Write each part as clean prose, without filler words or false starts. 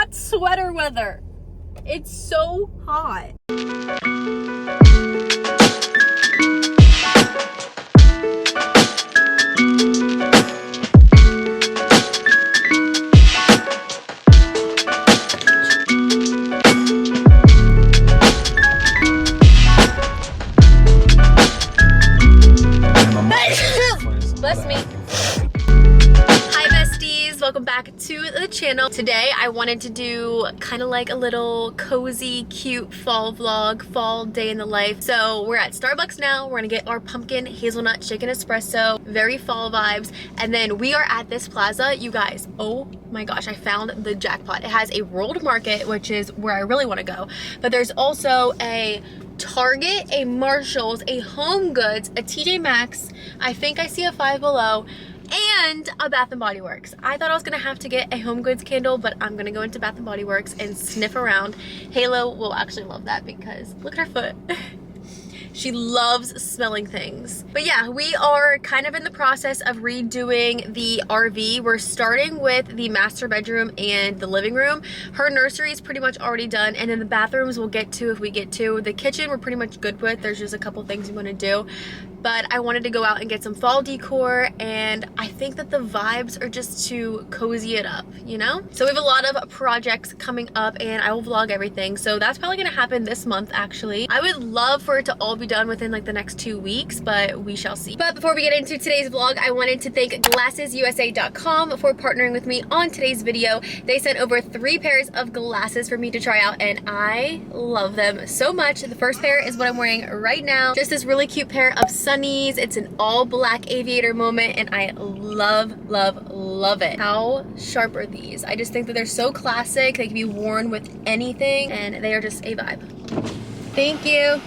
not sweater weather. It's so hot. Bless me. Hi besties, welcome back to the channel. Today I wanted to do kind of like a little cozy, cute fall vlog, fall day in the life. So we're at Starbucks now. We're gonna get our pumpkin hazelnut chicken espresso, very fall vibes. And then we are at this plaza. You guys, oh my gosh, I found the jackpot. It has a World Market, which is where I really want to go. But there's also a Target, a Marshalls, a Home Goods, a TJ Maxx, I think I see a Five Below, and a Bath & Body Works. I thought I was gonna have to get a Home Goods candle, but I'm gonna go into Bath & Body Works and sniff around. Halo will actually love that because look at her foot. She loves smelling things. But yeah, we are kind of in the process of redoing the RV. We're starting with the master bedroom and the living room. Her nursery is pretty much already done, and then the bathrooms we'll get to if we get to. The kitchen we're pretty much good with. There's just a couple things we want to do. But I wanted to go out and get some fall decor, and I think that the vibes are just to cozy it up, you know? So we have a lot of projects coming up, and I will vlog everything. So that's probably gonna happen this month, actually. I would love for it to all be done within like the next 2 weeks, but we shall see. But before we get into today's vlog, I wanted to thank glassesusa.com for partnering with me on today's video. They sent over 3 pairs of glasses for me to try out, and I love them so much. The first pair is what I'm wearing right now. Just this really cute pair of sunnies. It's an all black aviator moment, and I love, love, love it. How sharp are these? I just think that they're so classic. They can be worn with anything, and they are just a vibe. Thank you.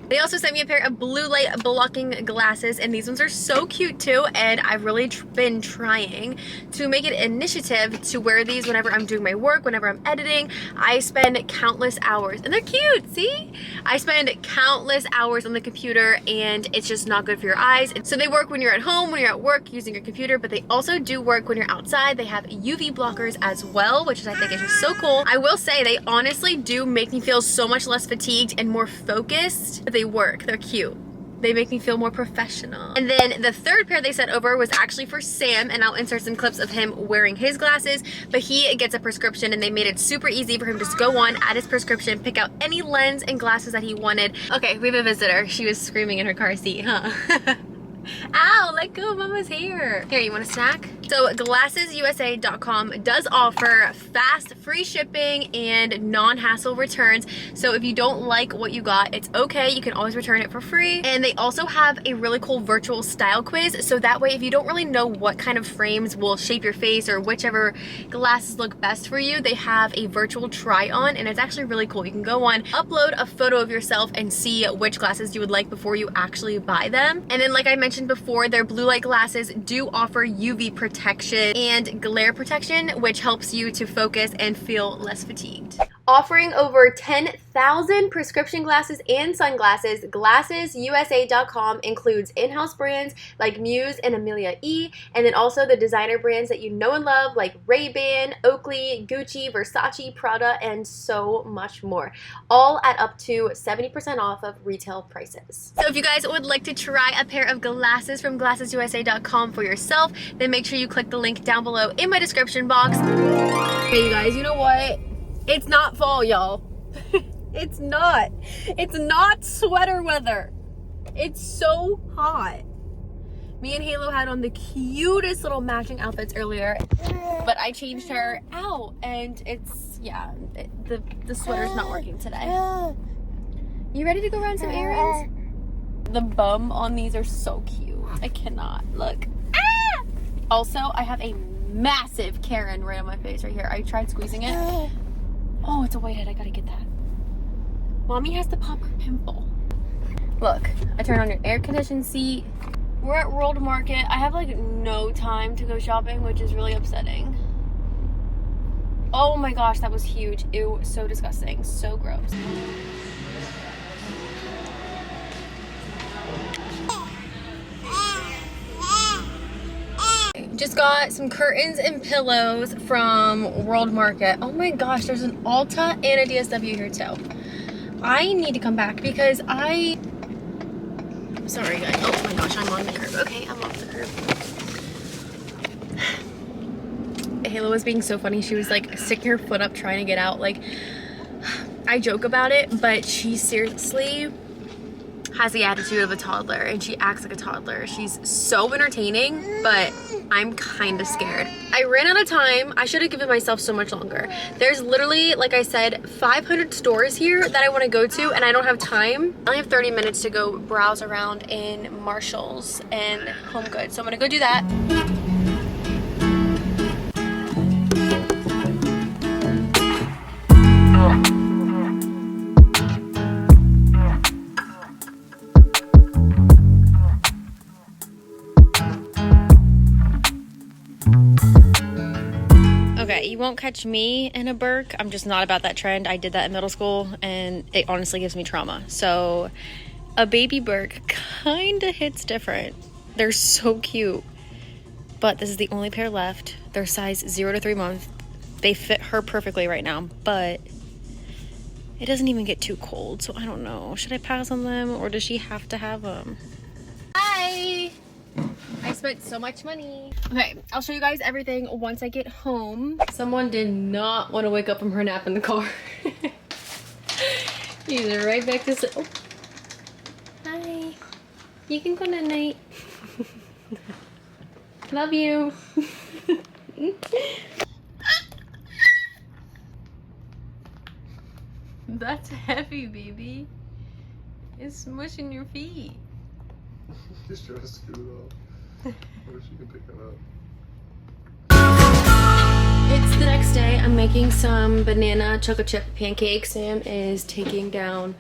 They also sent me a pair of blue light blocking glasses, and these ones are so cute too, and I've really been trying to make it an initiative to wear these whenever I'm doing my work, whenever I'm editing. I spend countless hours, and they're cute, see? I spend countless hours on the computer, and it's just not good for your eyes. So they work when you're at home, when you're at work using your computer, but they also do work when you're outside. They have UV blockers as well, which I think is just so cool. I will say they honestly do make me feel so much less fatigued and more focused. They work, they're cute. They make me feel more professional. And then the third pair they sent over was actually for Sam, and I'll insert some clips of him wearing his glasses, but he gets a prescription, and they made it super easy for him to just go on, add his prescription, pick out any lens and glasses that he wanted. Okay, we have a visitor. She was screaming in her car seat, huh? Ow, let go of mama's hair. Here, you want a snack? So glassesusa.com does offer fast, free shipping and non-hassle returns. So if you don't like what you got, it's okay. You can always return it for free. And they also have a really cool virtual style quiz. So that way, if you don't really know what kind of frames will shape your face or whichever glasses look best for you, they have a virtual try on, and it's actually really cool. You can go on, upload a photo of yourself and see which glasses you would like before you actually buy them. And then, like I mentioned before, their blue light glasses do offer UV protection and glare protection, which helps you to focus and feel less fatigued. Offering over 10,000 prescription glasses and sunglasses, glassesusa.com includes in-house brands like Muse and Amelia E, and then also the designer brands that you know and love like Ray-Ban, Oakley, Gucci, Versace, Prada, and so much more. All at up to 70% off of retail prices. So if you guys would like to try a pair of glasses from glassesusa.com for yourself, then make sure you click the link down below in my description box. Hey you guys, you know what? It's not fall, y'all. It's not. It's not sweater weather. It's so hot. Me and Halo had on the cutest little matching outfits earlier, but I changed her out, and it's, yeah, the sweater's not working today. You ready to go run some errands? The bum on these are so cute. I cannot. Look. Ah! Also, I have a massive Karen right on my face right here. I tried squeezing it. Oh, it's a whitehead. I gotta get that. Mommy has to pop her pimple. Look, I turned on your air conditioned seat. We're at World Market. I have like no time to go shopping, which is really upsetting. Oh my gosh, that was huge. Ew, so disgusting. So gross. Just got some curtains and pillows from World Market. Oh my gosh, there's an Ulta and a DSW here too. I need to come back because sorry guys. Oh my gosh, I'm on the curb. Okay, I'm off the curb. Halo was being so funny. She was like sticking her foot up trying to get out. Like, I joke about it, but she seriously has the attitude of a toddler and she acts like a toddler. She's so entertaining, but I'm kind of scared. I ran out of time. I should have given myself so much longer. There's literally, like I said, 500 stores here that I want to go to and I don't have time. I only have 30 minutes to go browse around in Marshalls and HomeGoods. So I'm gonna go do that. Okay, you won't catch me in a Burke. I'm just not about that trend. I did that in middle school and it honestly gives me trauma. So a baby Burke kind of hits different. They're so cute. But this is the only pair left. They're size 0 to 3 months. They fit her perfectly right now, but it doesn't even get too cold. So I don't know. Should I pass on them or does she have to have them? Hi! I spent so much money. Okay, I'll show you guys everything once I get home. Someone did not want to wake up from her nap in the car. She's right back to sleep. Oh. Hi. You can go night night. Love you. That's heavy, baby. It's smushing your feet. Just trying to scoot it off. Or she can pick it up. It's the next day. I'm making some banana chocolate chip pancakes. Sam is taking down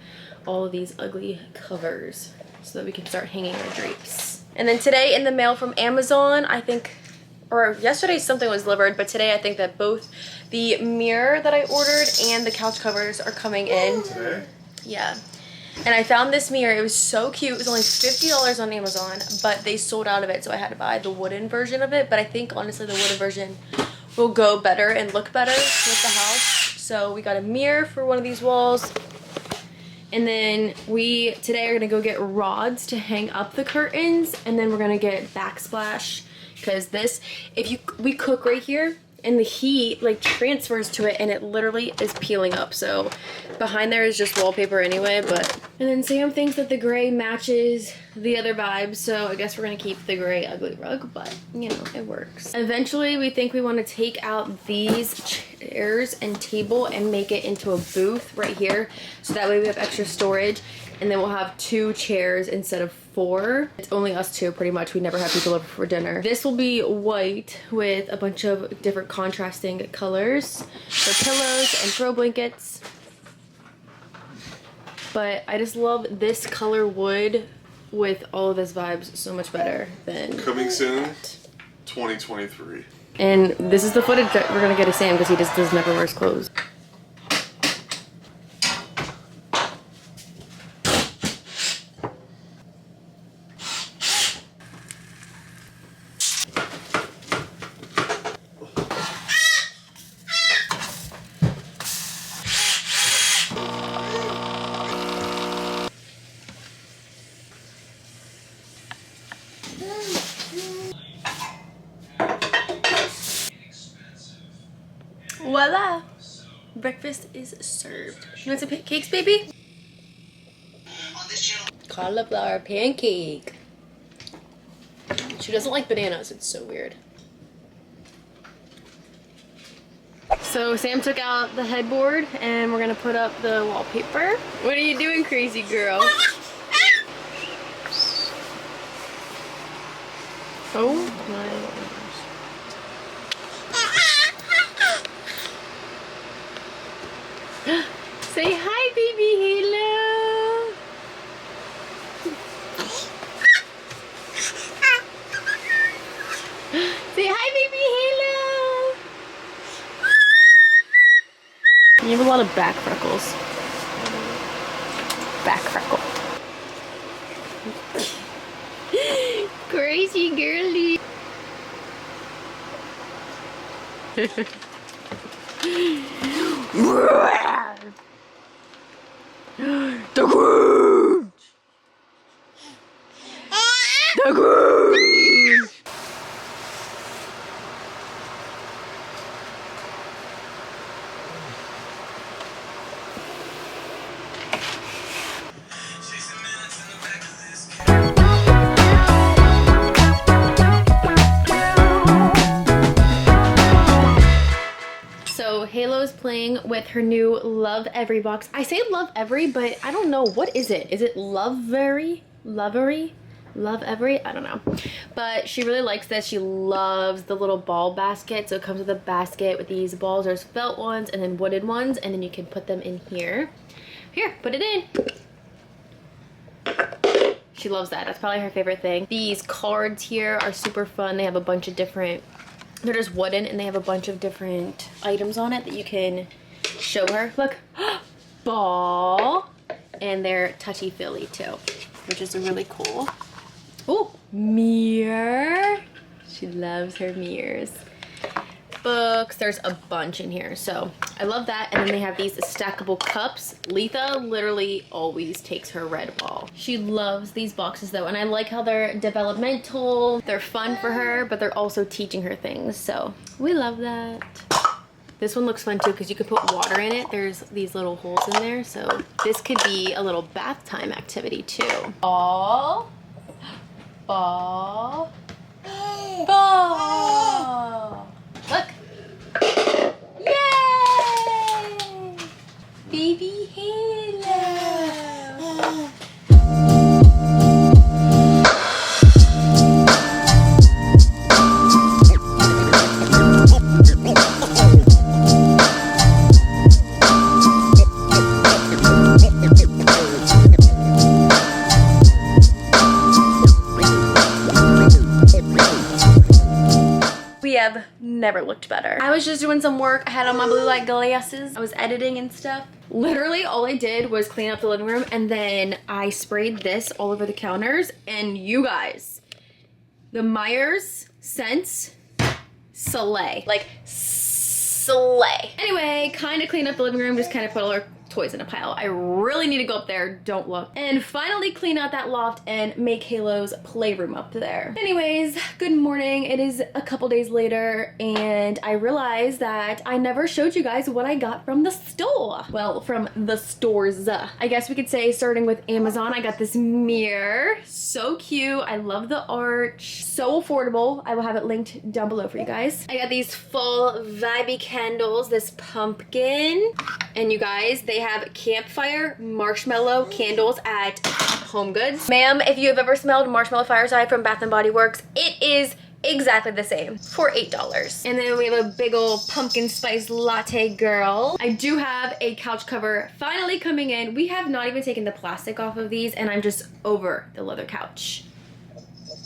all of these ugly covers so that we can start hanging our drapes. And then today in the mail from Amazon, I think, or yesterday something was delivered, but today I think that both the mirror that I ordered and the couch covers are coming in. Today? Yeah. And I found this mirror. It was so cute. It was only $50 on Amazon, but they sold out of it, so I had to buy the wooden version of it. But I think, honestly, the wooden version will go better and look better with the house. So we got a mirror for one of these walls. And then we, today, are going to go get rods to hang up the curtains. And then we're going to get backsplash. Because this, we cook right here. And the heat like transfers to it and it literally is peeling up. So behind there is just wallpaper anyway, but. And then Sam thinks that the gray matches the other vibes. So I guess we're gonna keep the gray ugly rug, but you know, it works. Eventually we think we wanna take out these chairs and table and make it into a booth right here. So that way we have extra storage. And then we'll have 2 chairs instead of 4. It's only us 2 pretty much. We never have people over for dinner. This will be white with a bunch of different contrasting colors for pillows and throw blankets. But I just love this color wood with all of this vibes so much better than... Coming soon, 2023. And this is the footage that we're gonna get of Sam because he just never wears clothes. Voila! Breakfast is served. You want some pancakes, baby? Cauliflower pancake. She doesn't like bananas. It's so weird. So Sam took out the headboard and we're gonna put up the wallpaper. What are you doing, crazy girl? Oh my gosh. Say hi, baby Halo. Say hi, baby Halo. You have a lot of back freckles. Back freckle. Crazy girly. The Grinch! The Grinch! So Halo's playing with her new Love Every box. I say Love Every, but I don't know. What is it? Is it Love Very? Lovery? Love Every? I don't know. But she really likes this. She loves the little ball basket. So it comes with a basket with these balls. There's felt ones and then wooden ones. And then you can put them in here. Here, put it in. She loves that. That's probably her favorite thing. These cards here are super fun. They have a bunch of different... They're just wooden and they have a bunch of different items on it that you can show her. Look. Ball. And they're touchy-feely too, which is really cool. Oh, mirror. She loves her mirrors. Books. There's a bunch in here, so I love that. And then they have these stackable cups. Letha literally always takes her red ball. She loves these boxes though, and I like how they're developmental. They're fun for her, but they're also teaching her things, so we love that. This one looks fun too because you could put water in it. There's these little holes in there, so this could be a little bath time activity too. Ball. Ball. Ball. Look. Yay! Baby Halo. We have never looked better. I was just doing some work. I had on my blue light glasses. I was editing and stuff. Literally all I did was clean up the living room and then I sprayed this all over the counters, and you guys, the Myers scents slay. Like slay. Anyway, kind of cleaned up the living room, just kind of put all our toys in a pile. I really need to go up there, don't look. And finally clean out that loft and make Halo's playroom up there. Anyways, good morning. It is a couple days later and I realized that I never showed you guys what I got from the store. Well, from the stores. I guess we could say starting with Amazon. I got this mirror. So cute. I love the arch. So affordable. I will have it linked down below for you guys. I got these full vibey candles, this pumpkin, and you guys, they have campfire marshmallow candles at HomeGoods. Ma'am, if you have ever smelled marshmallow fireside from Bath & Body Works, it is exactly the same for $8. And then we have a big old pumpkin spice latte girl. I do have a couch cover finally coming in. We have not even taken the plastic off of these and I'm just over the leather couch.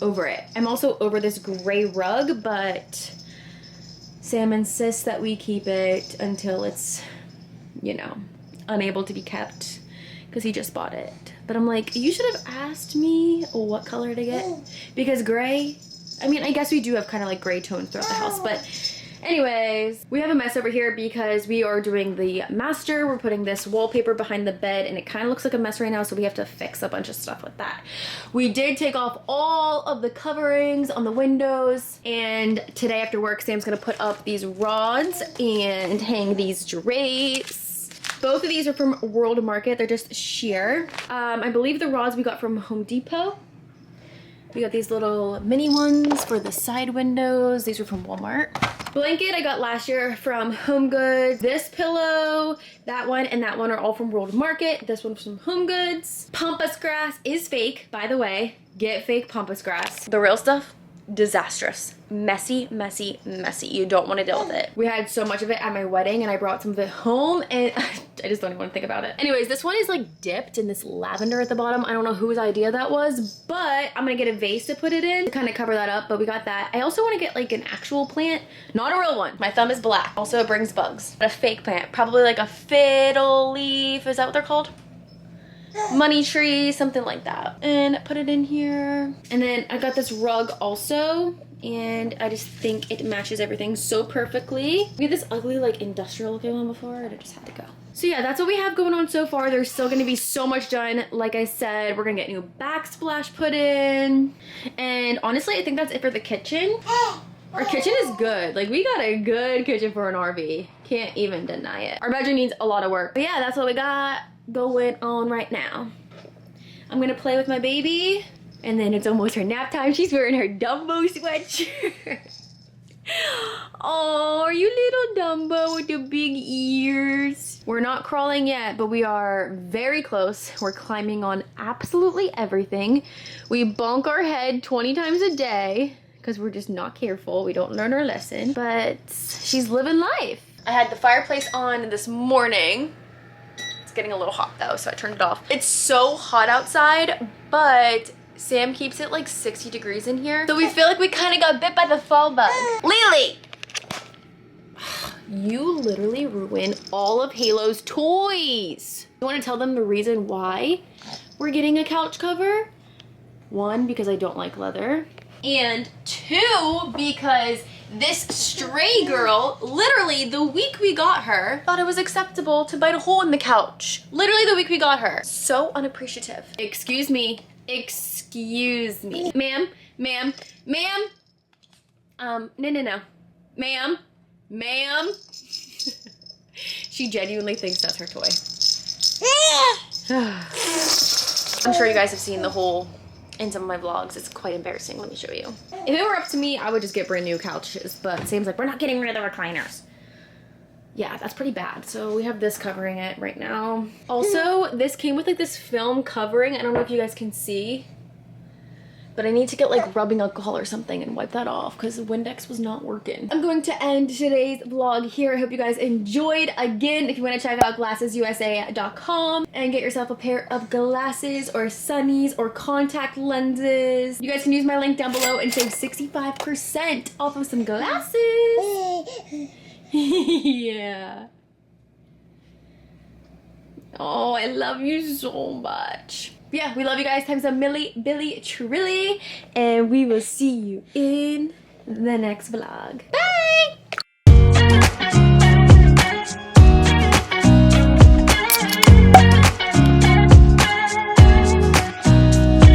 Over it. I'm also over this gray rug, but Sam insists that we keep it until it's, you know, unable to be kept because he just bought it. But I'm like, you should have asked me what color to get, because gray, I mean, I guess we do have kind of like gray tones throughout the house, but anyways, we have a mess over here because we are doing the master. We're putting this wallpaper behind the bed and it kind of looks like a mess right now, so we have to fix a bunch of stuff with that. We did take off all of the coverings on the windows, and today after work, Sam's gonna put up these rods and hang these drapes. Both of these are from World Market. They're just sheer. I believe the rods we got from Home Depot. We got these little mini ones for the side windows. These are from Walmart. Blanket I got last year from HomeGoods. This pillow, that one, and that one are all from World Market. This one's from HomeGoods. Pampas grass is fake, by the way. Get fake pampas grass. The real stuff, disastrous. Messy, messy, messy. You don't want to deal with it. We had so much of it at my wedding and I brought some of it home and I just don't even want to think about it. Anyways, this one is like dipped in this lavender at the bottom. I don't know whose idea that was, but I'm gonna get a vase to put it in to kind of cover that up, but we got that. I also want to get like an actual plant, not a real one. My thumb is black. Also, it brings bugs. But a fake plant, probably like a fiddle leaf. Is that what they're called? Money tree, something like that. And put it in here. And then I got this rug also, and I just think it matches everything so perfectly. We had this ugly like industrial looking one before and it just had to go. So yeah, that's what we have going on so far. There's still gonna be so much done. Like I said, we're gonna get new backsplash put in. And honestly, I think that's it for the kitchen. Our kitchen is good. Like, we got a good kitchen for an RV. Can't even deny it. Our bedroom needs a lot of work. But yeah, that's what we got going on right now. I'm gonna play with my baby. And then it's almost her nap time. She's wearing her Dumbo sweatshirt. Oh, you little Dumbo with the big ears. We're not crawling yet, but we are very close. We're climbing on absolutely everything. We bonk our head 20 times a day because we're just not careful. We don't learn our lesson, but she's living life. I had the fireplace on this morning. It's getting a little hot though, so I turned it off. It's so hot outside, but Sam keeps it like 60 degrees in here. So we feel like we kind of got bit by the fall bug. Lily! You literally ruin all of Halo's toys. You want to tell them the reason why we're getting a couch cover? 1, because I don't like leather. And 2, because this stray girl, literally the week we got her, thought it was acceptable to bite a hole in the couch. Literally the week we got her. So unappreciative. Excuse me. Excuse me. Ma'am, ma'am, ma'am. No. Ma'am, ma'am. She genuinely thinks that's her toy. I'm sure you guys have seen the hole in some of my vlogs. It's quite embarrassing. Let me show you. If it were up to me, I would just get brand new couches, but Sam's like, we're not getting rid of the recliners. Yeah, that's pretty bad. So we have this covering it right now. Also, this came with like this film covering. I don't know if you guys can see, but I need to get like rubbing alcohol or something and wipe that off because the Windex was not working. I'm going to end today's vlog here. I hope you guys enjoyed. Again, if you want to check out glassessusa.com and get yourself a pair of glasses or sunnies or contact lenses, you guys can use my link down below and save 65% off of some glasses. Yeah. Oh, I love you so much. Yeah, we love you guys times a Billy Trilly, and we will see you in the next vlog. Bye!